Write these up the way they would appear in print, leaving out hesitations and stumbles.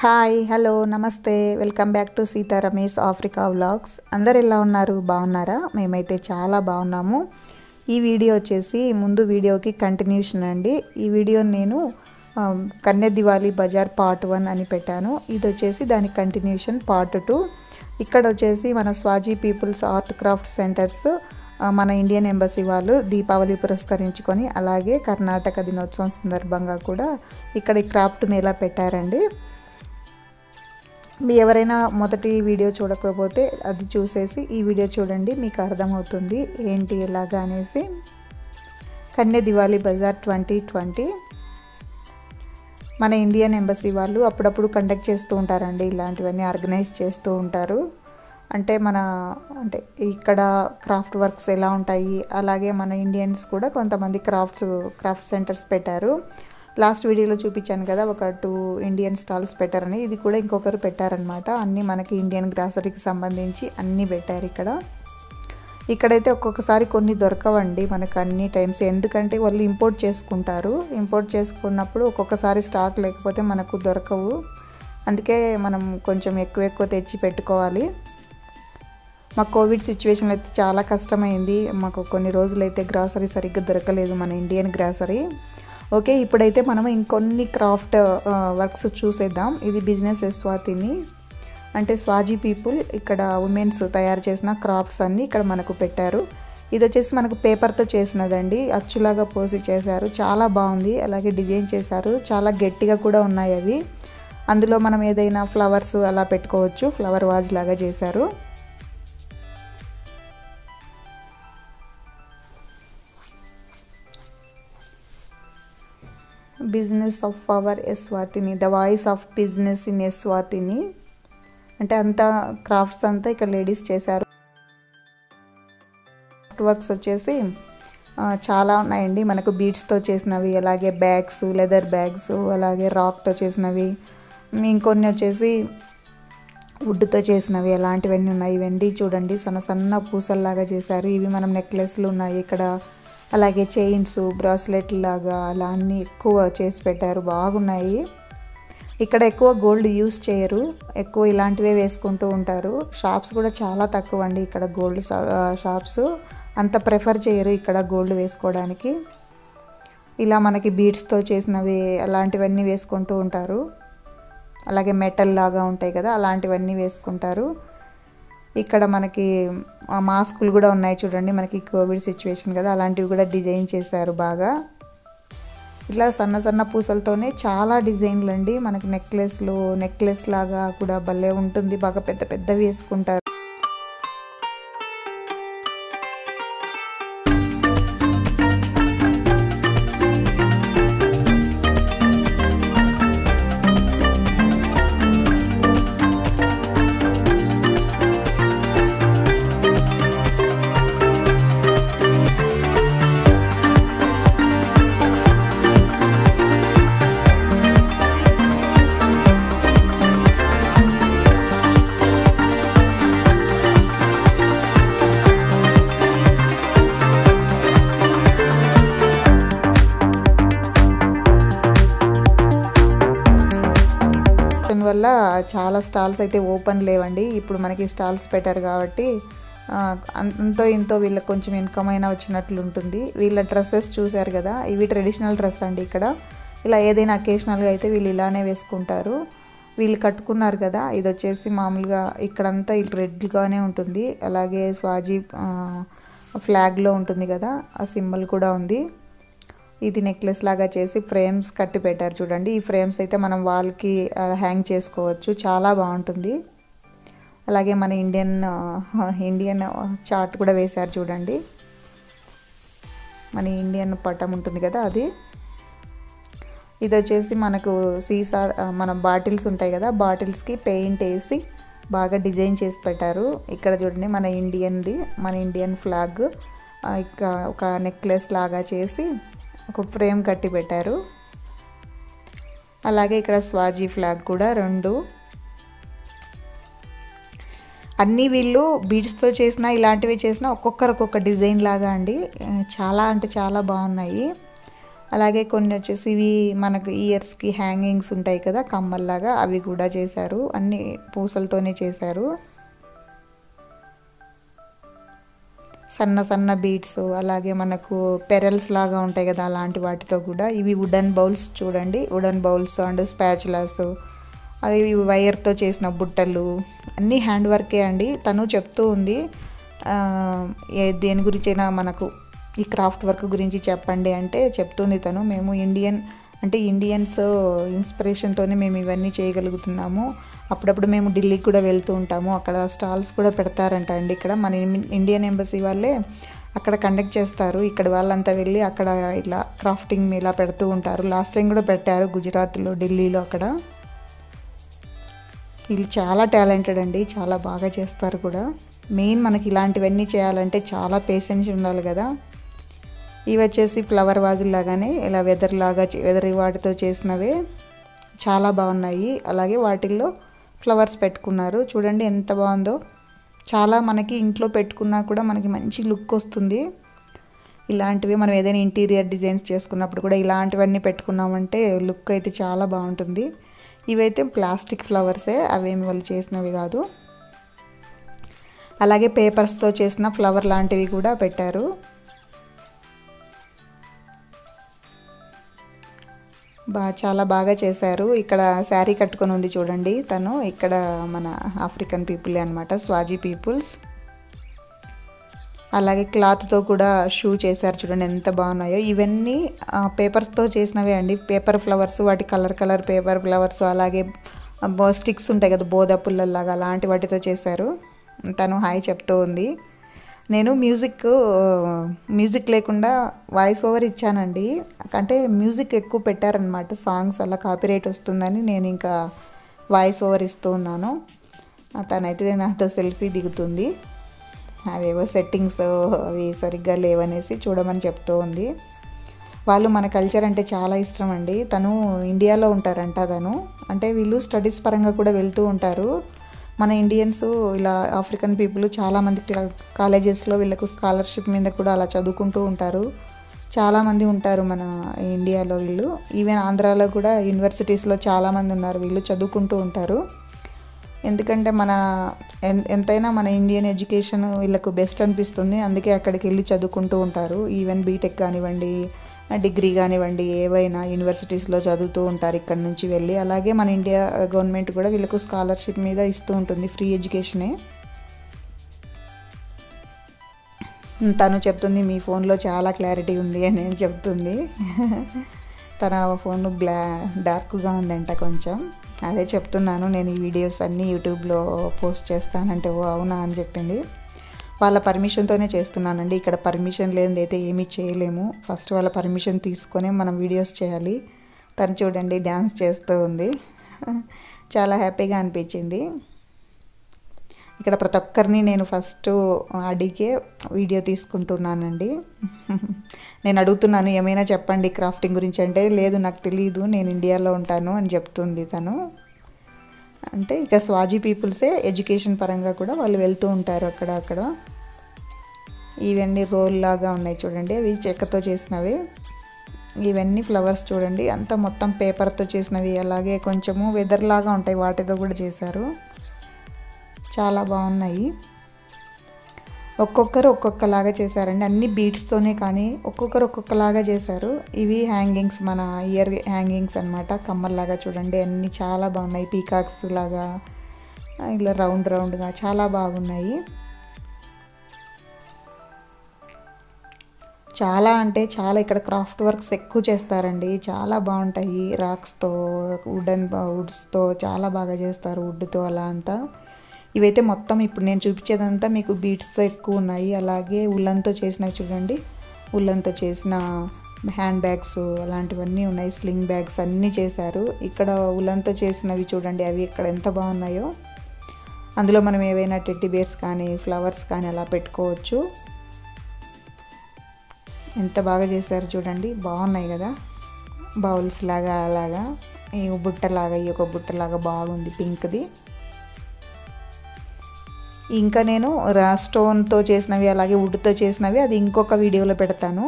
Hi hello నమస్తే welcome back to Sita Ramesh Africa vlogs. అందరు ఎలా ఉన్నారు? బాగున్నారా? మేమైతే చాలా బాగున్నాము. ఈ వీడియో వచ్చేసి ముందు వీడియోకి కంటిన్యూషన్ అండి. ఈ వీడియో నేను కన్య దివాళీ బజార్ పార్ట్ 1 అని పెట్టాను. ఇది వచ్చేసి దాని కంటిన్యూషన్ పార్ట్ 2. ఇక్కడ వచ్చేసి మన స్వాజీ పీపుల్స్ ఆర్ట్ క్రాఫ్ట్ సెంటర్స్ మన ఇండియన్ ఎంబసీ వాళ్ళు దీపావళి పురస్కరించుకొని అలాగే కర్ణాటక దినోత్సవం సందర్భంగా కూడా ఇక్కడ ఈ క్రాఫ్ట్ మేళా పెట్టారండి. మీ ఎవరైనా మొదటి వీడియో చూడకపోతే అది చూసేసి ఈ వీడియో చూడండి, మీకు అర్థమవుతుంది ఏంటి ఎలాగా అనేసి. కన్య దివాళీ బజార్ 2020 మన ఇండియన్ ఎంబసీ వాళ్ళు అప్పుడప్పుడు కండక్ట్ చేస్తూ ఉంటారండి. ఇలాంటివన్నీ ఆర్గనైజ్ చేస్తూ ఉంటారు. అంటే ఇక్కడ క్రాఫ్ట్ వర్క్స్ ఎలా ఉంటాయి, అలాగే మన ఇండియన్స్ కూడా కొంతమంది క్రాఫ్ట్ సెంటర్స్ పెట్టారు. లాస్ట్ వీడియోలో చూపించాను కదా, ఒక 2 ఇండియన్ స్టాల్స్ పెట్టారని. ఇది కూడా ఇంకొకరు పెట్టారనమాట. అన్నీ మనకి ఇండియన్ గ్రాసరీకి సంబంధించి అన్నీ పెట్టారు ఇక్కడైతే ఒక్కొక్కసారి కొన్ని దొరకవండి మనకు అన్ని టైమ్స్, ఎందుకంటే వాళ్ళు ఇంపోర్ట్ చేసుకుంటారు. ఇంపోర్ట్ చేసుకున్నప్పుడు ఒక్కొక్కసారి స్టాక్ లేకపోతే మనకు దొరకవు. అందుకే మనం కొంచెం ఎక్కువ తెచ్చి పెట్టుకోవాలి. మాకు కోవిడ్ సిచ్యువేషన్ అయితే చాలా కష్టమైంది. మాకు కొన్ని రోజులైతే గ్రాసరీ సరిగ్గా దొరకలేదు, మన ఇండియన్ గ్రాసరీ. ఓకే, ఇప్పుడైతే మనం ఇంకొన్ని క్రాఫ్ట్ వర్క్స్ చూసేద్దాం. ఇది బిజినెస్ ఎస్వాతిని, అంటే స్వాజీ పీపుల్ ఇక్కడ ఉమెన్స్ తయారు చేసిన క్రాఫ్ట్స్ అన్నీ ఇక్కడ మనకు పెట్టారు. ఇది వచ్చేసి మనకు పేపర్తో చేసినదండి, అచ్చులాగా పోసి చేశారు. చాలా బాగుంది. అలాగే డిజైన్ చేశారు, చాలా గట్టిగా కూడా ఉన్నాయి అవి. అందులో మనం ఏదైనా ఫ్లవర్స్ అలా పెట్టుకోవచ్చు. ఫ్లవర్ వాజ్ లాగా చేశారు. Business of power Eswatini, the voice of business in Eswatini. అంటే అంతా క్రాఫ్ట్స్ అంతా ఇక్కడ లేడీస్ చేశారు. క్రాఫ్ట్ వర్క్స్ వచ్చేసి చాలా ఉన్నాయండి. మనకు బీడ్స్తో చేసినవి, అలాగే బ్యాగ్స్, లెదర్ బ్యాగ్స్, అలాగే రాక్తో చేసినవి, ఇంకొన్ని వచ్చేసి వుడ్తో చేసినవి, అలాంటివన్నీ ఉన్నాయి. ఇవన్నీ చూడండి సన్న పూసల్లాగా చేశారు. ఇవి మనం నెక్లెస్లు ఉన్నాయి ఇక్కడ, అలాగే చైన్స్, బ్రాస్లెట్ లాగా అలా అన్నీ ఎక్కువ చేసి పెట్టారు. బాగున్నాయి. ఇక్కడ ఎక్కువ గోల్డ్ యూస్ చేయరు, ఎక్కువ ఇలాంటివే వేసుకుంటూ ఉంటారు. షాప్స్ కూడా చాలా తక్కువ అండి ఇక్కడ. గోల్డ్ షాప్స్ అంత ప్రిఫర్ చేయరు ఇక్కడ గోల్డ్ వేసుకోవడానికి. ఇలా మనకి బీడ్స్తో చేసినవి అలాంటివన్నీ వేసుకుంటూ ఉంటారు. అలాగే మెటల్ లాగా ఉంటాయి కదా, అలాంటివన్నీ వేసుకుంటారు. ఇక్కడ మనకి మాస్కులు కూడా ఉన్నాయి చూడండి, మనకి కోవిడ్ సిచ్యువేషన్ కదా, అలాంటివి కూడా డిజైన్ చేశారు బాగా. ఇట్లా సన్న పూసలతోనే చాలా డిజైన్లు అండి. మనకి నెక్లెస్ లాగా కూడా భలే ఉంటుంది. బాగా పెద్దవి వేసుకుంటారు. వల్ల చాలా స్టాల్స్ అయితే ఓపెన్ లేవండి. ఇప్పుడు మనకి స్టాల్స్ పెట్టారు కాబట్టి అంతో ఇంతో వీళ్ళకి కొంచెం ఇన్కమ్ అయినా వచ్చినట్లు ఉంటుంది. వీళ్ళ డ్రెస్సెస్ చూశారు కదా, ఇవి ట్రెడిషనల్ డ్రెస్ అండి. ఇక్కడ ఇలా ఏదైనా అకేషనల్గా అయితే వీళ్ళు ఇలానే వేసుకుంటారు. వీళ్ళు కట్టుకున్నారు కదా, ఇది వచ్చేసి మామూలుగా ఇక్కడంతా రెడ్గానే ఉంటుంది. అలాగే స్వాజీ ఫ్లాగ్లో ఉంటుంది కదా, ఆ సింబల్ కూడా ఉంది. ఇది నెక్లెస్ లాగా చేసి ఫ్రేమ్స్ కట్టి పెట్టారు చూడండి. ఈ ఫ్రేమ్స్ అయితే మనం వాల్కి హ్యాంగ్ చేసుకోవచ్చు, చాలా బాగుంటుంది. అలాగే మన ఇండియన్ చార్ట్ కూడా వేశారు చూడండి. మన ఇండియన్ పటం ఉంటుంది కదా అది. ఇది వచ్చేసి మనకు సీసా, మన బాటిల్స్ ఉంటాయి కదా, బాటిల్స్కి పెయింట్ వేసి బాగా డిజైన్ చేసి పెట్టారు. ఇక్కడ చూడండి మన ఇండియన్ ఫ్లాగ్ ఇక్కడ ఒక నెక్లెస్ లాగా చేసి ఒక ఫ్రేమ్ కట్టి పెట్టారు. అలాగే ఇక్కడ స్వాజీ ఫ్లాగ్ కూడా 2 అన్నీ వీళ్ళు బీడ్స్తో చేసిన ఇలాంటివి చేసిన ఒక్కొక్క డిజైన్ లాగా అండి. చాలా అంటే చాలా బాగున్నాయి. అలాగే కొన్ని వచ్చేసి ఇవి మనకు ఇయర్స్కి హ్యాంగింగ్స్ ఉంటాయి కదా కమ్మల్లాగా, అవి కూడా చేశారు. అన్ని పూసలతోనే చేశారు. సన్న సన్న బీడ్స్, అలాగే మనకు పెరల్స్ లాగా ఉంటాయి కదా అలాంటి వాటితో కూడా. ఇవి వుడెన్ బౌల్స్ చూడండి, వుడెన్ బౌల్స్ అండ్ స్పాచులాస్, అది వైర్తో చేసిన బుట్టలు, అన్నీ హ్యాండ్ వర్కే అండి. తను చెప్తూ ఉంది దేని గురించైనా మనకు ఈ క్రాఫ్ట్ వర్క్ గురించి చెప్పండి అంటే చెప్తుంది తను, మేము ఇండియన్స్ ఇన్స్పిరేషన్తోనే మేము ఇవన్నీ చేయగలుగుతున్నాము. అప్పుడప్పుడు మేము ఢిల్లీకి కూడా వెళ్తూ ఉంటాము, అక్కడ స్టాల్స్ కూడా పెడతారంట అండి. ఇక్కడ మన ఇండియన్ ఎంబసీ వాళ్ళే అక్కడ కండక్ట్ చేస్తారు. ఇక్కడ వాళ్ళంతా వెళ్ళి అక్కడ ఇలా క్రాఫ్టింగ్ ఇలా పెడుతూ ఉంటారు. లాస్ట్ టైం కూడా పెట్టారు గుజరాత్లో, ఢిల్లీలో. అక్కడ వీళ్ళు చాలా టాలెంటెడ్ అండి, చాలా బాగా చేస్తారు కూడా. మెయిన్ మనకి ఇలాంటివన్నీ చేయాలంటే చాలా పేషెన్స్ ఉండాలి కదా. ఇవి వచ్చేసి ఫ్లవర్ వాజులు లాగానే ఇలా వెదర్ వాటితో చేసినవే, చాలా బాగున్నాయి. అలాగే వాటిల్లో ఫ్లవర్స్ పెట్టుకున్నారు, చూడండి ఎంత బాగుందో. చాలా మనకి ఇంట్లో పెట్టుకున్నా కూడా మనకి మంచి లుక్ వస్తుంది. ఇలాంటివి మనం ఏదైనా ఇంటీరియర్ డిజైన్స్ చేసుకున్నప్పుడు కూడా ఇలాంటివన్నీ పెట్టుకున్నామంటే లుక్ అయితే చాలా బాగుంటుంది. ఇవైతే ప్లాస్టిక్ ఫ్లవర్సే, అవేమి వాళ్ళు చేసినవి కాదు. అలాగే పేపర్స్తో చేసిన ఫ్లవర్ లాంటివి కూడా పెట్టారు. చాలా బాగా చేశారు. ఇక్కడ శారీ కట్టుకొని ఉంది చూడండి తను. ఇక్కడ మన ఆఫ్రికన్ పీపుల్ అనమాట, స్వాజీ పీపుల్స్. అలాగే క్లాత్తో కూడా షూ చేశారు, చూడండి ఎంత బాగున్నాయో. ఇవన్నీ పేపర్స్తో చేసినవే అండి, పేపర్ ఫ్లవర్స్, వాటి కలర్ పేపర్ ఫ్లవర్స్. అలాగే స్టిక్స్ ఉంటాయి కదా బోద పుల్లల్లాగా, అలాంటి వాటితో చేశారు. తను హాయ్ చెప్తూ ఉంది. నేను మ్యూజిక్ లేకుండా వాయిస్ ఓవర్ ఇచ్చానండి, అంటే మ్యూజిక్ ఎక్కువ పెట్టారనమాట, సాంగ్స్ అలా కాపీరైట్ వస్తుందని నేను ఇంకా వాయిస్ ఓవర్ ఇస్తూ ఉన్నాను. తనైతే నాతో సెల్ఫీ దిగుతుంది. అవేవో సెట్టింగ్స్ అవి సరిగ్గా లేవనేసి చూడమని చెప్తూ ఉంది. వాళ్ళు మన కల్చర్ అంటే చాలా ఇష్టం అండి. తను ఇండియాలో ఉంటారంట తను, అంటే వీళ్ళు స్టడీస్ పరంగా కూడా వెళ్తూ ఉంటారు. మన ఇండియన్స్ ఇలా ఆఫ్రికన్ పీపుల్ చాలామంది కాలేజెస్లో వీళ్ళకు స్కాలర్షిప్ మీద కూడా అలా చదువుకుంటూ ఉంటారు. చాలామంది ఉంటారు మన ఇండియాలో వీళ్ళు. ఈవెన్ ఆంధ్రాలో కూడా యూనివర్సిటీస్లో చాలామంది ఉన్నారు, వీళ్ళు చదువుకుంటూ ఉంటారు. ఎందుకంటే ఎంతైనా మన ఇండియన్ ఎడ్యుకేషన్ వీళ్ళకు బెస్ట్ అనిపిస్తుంది, అందుకే అక్కడికి వెళ్ళి చదువుకుంటూ ఉంటారు. ఈవెన్ బీటెక్ కానివ్వండి, డిగ్రీ కానివ్వండి, ఏవైనా యూనివర్సిటీస్లో చదువుతూ ఉంటారు ఇక్కడ నుంచి వెళ్ళి. అలాగే మన ఇండియా గవర్నమెంట్ కూడా వీళ్ళకు స్కాలర్షిప్ మీద ఇస్తూ ఉంటుంది, ఫ్రీ ఎడ్యుకేషనే. తను చెప్తుంది మీ ఫోన్లో చాలా క్లారిటీ ఉంది అని చెప్తుంది. తన ఫోన్ డార్క్గా ఉందంట కొంచెం, అదే చెప్తున్నాను నేను ఈ వీడియోస్ అన్నీ యూట్యూబ్లో పోస్ట్ చేస్తానంటే ఓ అవునా అని చెప్పింది. వాళ్ళ పర్మిషన్తోనే చేస్తున్నానండి, ఇక్కడ పర్మిషన్ లేనిది అయితే ఏమీ చేయలేము. ఫస్ట్ వాళ్ళ పర్మిషన్ తీసుకొని మనం వీడియోస్ చేయాలి. తను చూడండి డ్యాన్స్ చేస్తూ ఉంది, చాలా హ్యాపీగా అనిపించింది. ఇక్కడ ప్రతి ఒక్కరిని నేను ఫస్ట్ అడిగే వీడియో తీసుకుంటున్నానండి. నేను అడుగుతున్నాను ఏమైనా చెప్పండి క్రాఫ్టింగ్ గురించి అంటే, లేదు నాకు తెలియదు, నేను ఇండియాలో ఉంటాను అని చెప్తుంది తను. అంటే ఇక స్వాజీ పీపుల్సే ఎడ్యుకేషన్ పరంగా కూడా వాళ్ళు వెళ్తూ ఉంటారు అక్కడ. ఇవన్నీ రోల్ లాగా ఉన్నాయి చూడండి, అవి చెక్కతో చేసినవి. ఇవన్నీ ఫ్లవర్స్ చూడండి, అంతా మొత్తం పేపర్తో చేసినవి. అలాగే కొంచెము వెదర్ లాగా ఉంటాయి, వాటితో కూడా చేశారు. చాలా బాగున్నాయి. ఒక్కొక్కరు ఒక్కొక్కలాగా చేశారండి, అన్ని బీడ్స్తోనే కానీ ఒక్కొక్కరు ఒక్కొక్కలాగా చేశారు. ఇవి హ్యాంగింగ్స్, మన ఇయర్ హ్యాంగింగ్స్ అనమాట, కమ్మల్లాగా చూడండి అన్నీ చాలా బాగున్నాయి. పీకాక్స్ లాగా ఇలా రౌండ్గా చాలా బాగున్నాయి. చాలా అంటే చాలా ఇక్కడ క్రాఫ్ట్ వర్క్స్ ఎక్కువ చేస్తారండి, చాలా బాగుంటాయి. రాక్స్తో, వుడ్స్తో చాలా బాగా చేస్తారు, వుడ్తో అలా అంతా. ఇవైతే మొత్తం ఇప్పుడు నేను చూపించేదంతా మీకు బీడ్స్తో ఎక్కువ ఉన్నాయి. అలాగే ఉల్లన్తో చేసినవి చూడండి, ఉల్లన్తో చేసిన హ్యాండ్ బ్యాగ్స్ అలాంటివన్నీ ఉన్నాయి, స్లింగ్ బ్యాగ్స్ అన్నీ చేశారు. ఇక్కడ ఉల్లన్తో చేసినవి చూడండి, అవి ఇక్కడ ఎంత బాగున్నాయో. అందులో మనం ఏవైనా టెడ్డీ బేర్స్ కానీ ఫ్లవర్స్ కానీ అలా పెట్టుకోవచ్చు. ఎంత బాగా చేశారు చూడండి, బాగున్నాయి కదా. బౌల్స్ లాగా అలాగా, ఈ బుట్టలాగా, ఈ ఒక బుట్టలాగా బాగుంది పింక్ది. ఇంకా నేను స్టోన్తో చేసినవి అలాగే వుడ్తో చేసినవి అది ఇంకొక వీడియోలో పెడతాను.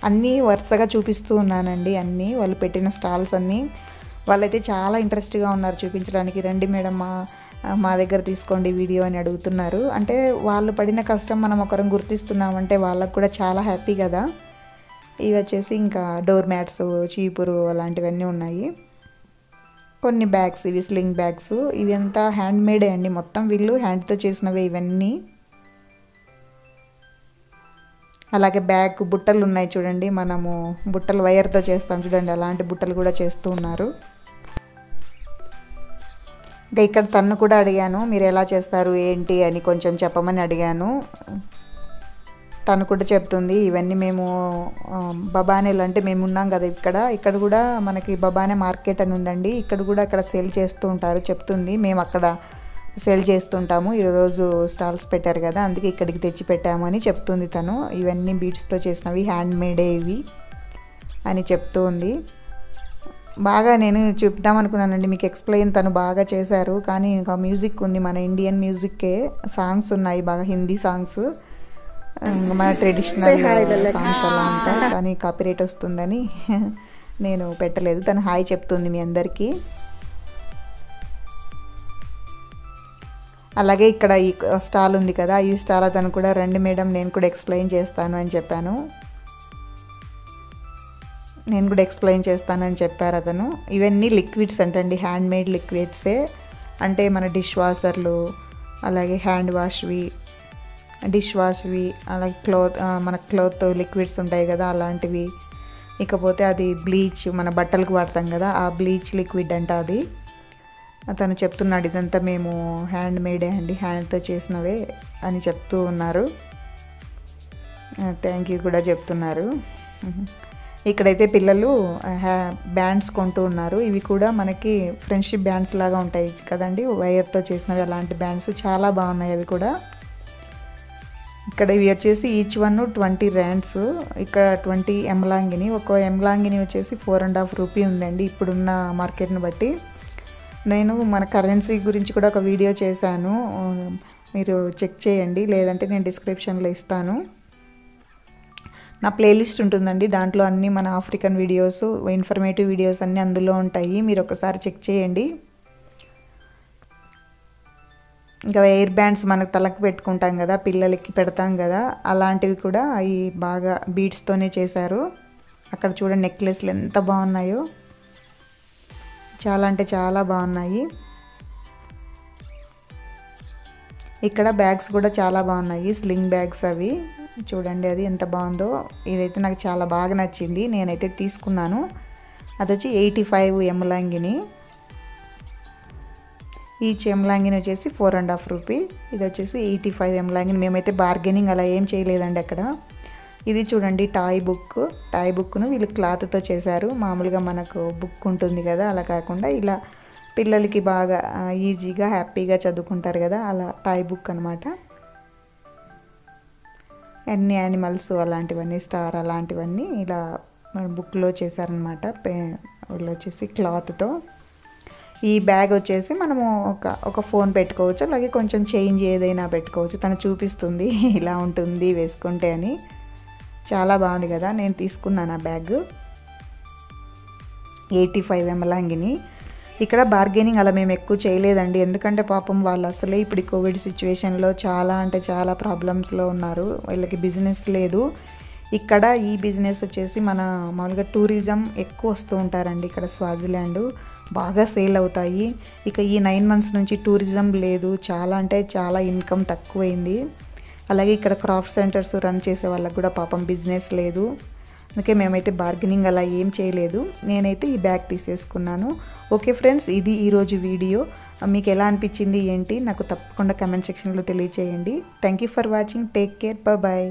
అన్నీ వరుసగా చూపిస్తూ ఉన్నానండి. అన్నీ వాళ్ళు పెట్టిన స్టాల్స్ అన్నీ. వాళ్ళైతే చాలా ఇంట్రెస్ట్గా ఉన్నారు చూపించడానికి. రండి మేడం మా దగ్గర తీసుకోండి వీడియో అని అడుగుతున్నారు. అంటే వాళ్ళు పడిన కష్టం మనం ఒకరం గుర్తిస్తున్నామంటే వాళ్ళకు కూడా చాలా హ్యాపీ కదా. ఇవి వచ్చేసి ఇంకా డోర్ మ్యాట్స్, చీపురు అలాంటివన్నీ ఉన్నాయి. కొన్ని బ్యాగ్స్, ఇవి స్లింగ్ బ్యాగ్స్. ఇవి అంతా హ్యాండ్ మేడే అండి, మొత్తం వీళ్ళు హ్యాండ్తో చేసినవే ఇవన్నీ. అలాగే బ్యాగ్ బుట్టలు ఉన్నాయి చూడండి, మనము బుట్టలు వైర్తో చేస్తాం చూడండి, అలాంటి బుట్టలు కూడా చేస్తూ ఉన్నారు. ఇంకా ఇక్కడ తను కూడా అడిగాను, మీరు ఎలా చేస్తారు ఏంటి అని కొంచెం చెప్పమని అడిగాను. తను కూడా చెప్తుంది, ఇవన్నీ మేము బబానేలు అంటే మేము ఉన్నాం కదా ఇక్కడ కూడా మనకి బబానే మార్కెట్ అని ఉందండి, ఇక్కడ కూడా అక్కడ సేల్ చేస్తూ ఉంటారు చెప్తుంది. మేము అక్కడ సేల్ చేస్తుంటాము, ఈరోజు స్టాల్స్ పెట్టారు కదా అందుకే ఇక్కడికి తెచ్చి పెట్టాము అని చెప్తుంది తను. ఇవన్నీ బీడ్స్తో చేసినవి, హ్యాండ్ మేడే ఇవి అని చెప్తూ ఉంది. బాగా నేను చెప్దామనుకున్నానండి మీకు ఎక్స్ప్లెయిన్, తను బాగా చేశారు. కానీ ఇంకా మ్యూజిక్ ఉంది, మన ఇండియన్ మ్యూజిక్కే సాంగ్స్ ఉన్నాయి బాగా, హిందీ సాంగ్స్, మన ట్రెడిషనల్ సాంగ్స్ అలా ఉంటాయి. కానీ కాపీరైట్ వస్తుందని నేను పెట్టలేదు. తను హాయ్ చెప్తుంది మీ అందరికీ. అలాగే ఇక్కడ ఈ స్టాల్ ఉంది కదా, ఈ స్టాల్ అతను కూడా రండి మేడం నేను కూడా ఎక్స్ప్లెయిన్ చేస్తాను అని చెప్పాను. నేను కూడా ఎక్స్ప్లెయిన్ చేస్తానని చెప్పారు అతను. ఇవన్నీ లిక్విడ్స్ అంటండి, హ్యాండ్ మేడ్ లిక్విడ్సే. అంటే మన డిష్ వాషర్లు, అలాగే హ్యాండ్ వాష్వి, డిష్ వాష్వి, అలాగే మన క్లోత్ లిక్విడ్స్ ఉంటాయి కదా అలాంటివి. ఇకపోతే అది బ్లీచ్, మన బట్టలకు వాడతాం కదా ఆ బ్లీచ్ లిక్విడ్ అంట అది. అతను చెప్తున్నాడు ఇదంతా మేము హ్యాండ్ మేడే అండి, హ్యాండ్తో చేసినవే అని చెప్తూ ఉన్నారు. థ్యాంక్ యూ కూడా చెప్తున్నారు. ఇక్కడైతే పిల్లలు బ్యాండ్స్ కొంటూ ఉన్నారు. ఇవి కూడా మనకి ఫ్రెండ్షిప్ బ్యాండ్స్ లాగా ఉంటాయి కదండి, వైర్తో చేసినవి, అలాంటి బ్యాండ్స్ చాలా బాగున్నాయి అవి కూడా. ఇక్కడ ఇవి వచ్చేసి ఈచ్ వన్ 20 rands. ఇక్కడ 20 ఎంలాంగిని, ఒక ఎంలాంగిని వచ్చేసి 4.5 రూపీ ఉందండి ఇప్పుడున్న మార్కెట్ని బట్టి. నేను మన కరెన్సీ గురించి కూడా ఒక వీడియో చేశాను, మీరు చెక్ చేయండి, లేదంటే నేను డిస్క్రిప్షన్లో ఇస్తాను. నా ప్లేలిస్ట్ ఉంటుందండి, దాంట్లో అన్నీ మన ఆఫ్రికన్ వీడియోస్, ఇన్ఫర్మేటివ్ వీడియోస్ అన్నీ అందులో ఉంటాయి, మీరు ఒకసారి చెక్ చేయండి. ఇంకా ఎయిర్ బ్యాండ్స్ మనకు తలకు పెట్టుకుంటాం కదా, పిల్లలకి పెడతాం కదా, అలాంటివి కూడా అవి బాగా బీడ్స్తోనే చేశారు. అక్కడ చూడండి నెక్లెస్లు ఎంత బాగున్నాయో, చాలా అంటే చాలా బాగున్నాయి. ఇక్కడ బ్యాగ్స్ కూడా చాలా బాగున్నాయి, స్లింగ్ బ్యాగ్స్ అవి చూడండి, అది ఎంత బాగుందో. ఇదైతే నాకు చాలా బాగా నచ్చింది, నేనైతే తీసుకున్నాను. అది వచ్చి 85 ఎంలాంగిని. ఈచ్ ఎంలాంగిని వచ్చేసి 4.5 రూపీ. ఇది వచ్చేసి 85 ఎంలాంగిని. మేమైతే బార్గెనింగ్ అలా ఏం చేయలేదండి అక్కడ. ఇది చూడండి టాయ్ బుక్ను వీళ్ళు క్లాత్తో చేశారు. మామూలుగా మనకు బుక్ ఉంటుంది కదా అలా కాకుండా ఇలా పిల్లలకి బాగా ఈజీగా హ్యాపీగా చదువుకుంటారు కదా అలా టాయ్ బుక్ అనమాట. అన్ని యానిమల్స్ అలాంటివన్నీ, స్టార్ అలాంటివన్నీ ఇలా బుక్లో చేశారనమాట. వీళ్ళు వచ్చేసి క్లాత్తో. ఈ బ్యాగ్ వచ్చేసి మనము ఒక ఫోన్ పెట్టుకోవచ్చు, అలాగే కొంచెం చేంజ్ ఏదైనా పెట్టుకోవచ్చు. తను చూపిస్తుంది ఇలా ఉంటుంది వేసుకుంటే అని. చాలా బాగుంది కదా, నేను తీసుకున్నాను ఆ బ్యాగ్. 85 ఎంలాంగిని. ఇక్కడ బార్గెనింగ్ అలా మేము ఎక్కువ చేయలేదండి, ఎందుకంటే పాపం వాళ్ళు అసలే ఇప్పుడు కోవిడ్ సిచ్యువేషన్లో చాలా అంటే చాలా ప్రాబ్లమ్స్లో ఉన్నారు, వీళ్ళకి బిజినెస్ లేదు. ఇక్కడ ఈ బిజినెస్ వచ్చేసి మన మామూలుగా టూరిజం ఎక్కువ వస్తూ ఉంటారండి ఇక్కడ స్వాజిలాండ్, బాగా సేల్ అవుతాయి. ఇక ఈ 9 months నుంచి టూరిజం లేదు, చాలా అంటే చాలా ఇన్కమ్ తక్కువైంది. అలాగే ఇక్కడ క్రాఫ్ట్ సెంటర్స్ రన్ చేసే వాళ్ళకి కూడా పాపం బిజినెస్ లేదు, అందుకే మేమైతే బార్గెనింగ్ అలా ఏం చేయలేదు. నేనైతే ఈ బ్యాగ్ తీసేసుకున్నాను. ఓకే ఫ్రెండ్స్, ఇది ఈరోజు వీడియో. మీకు ఎలా అనిపించింది ఏంటి నాకు తప్పకుండా కమెంట్ సెక్షన్లో తెలియచేయండి. Thank you for watching. Take care. Bye.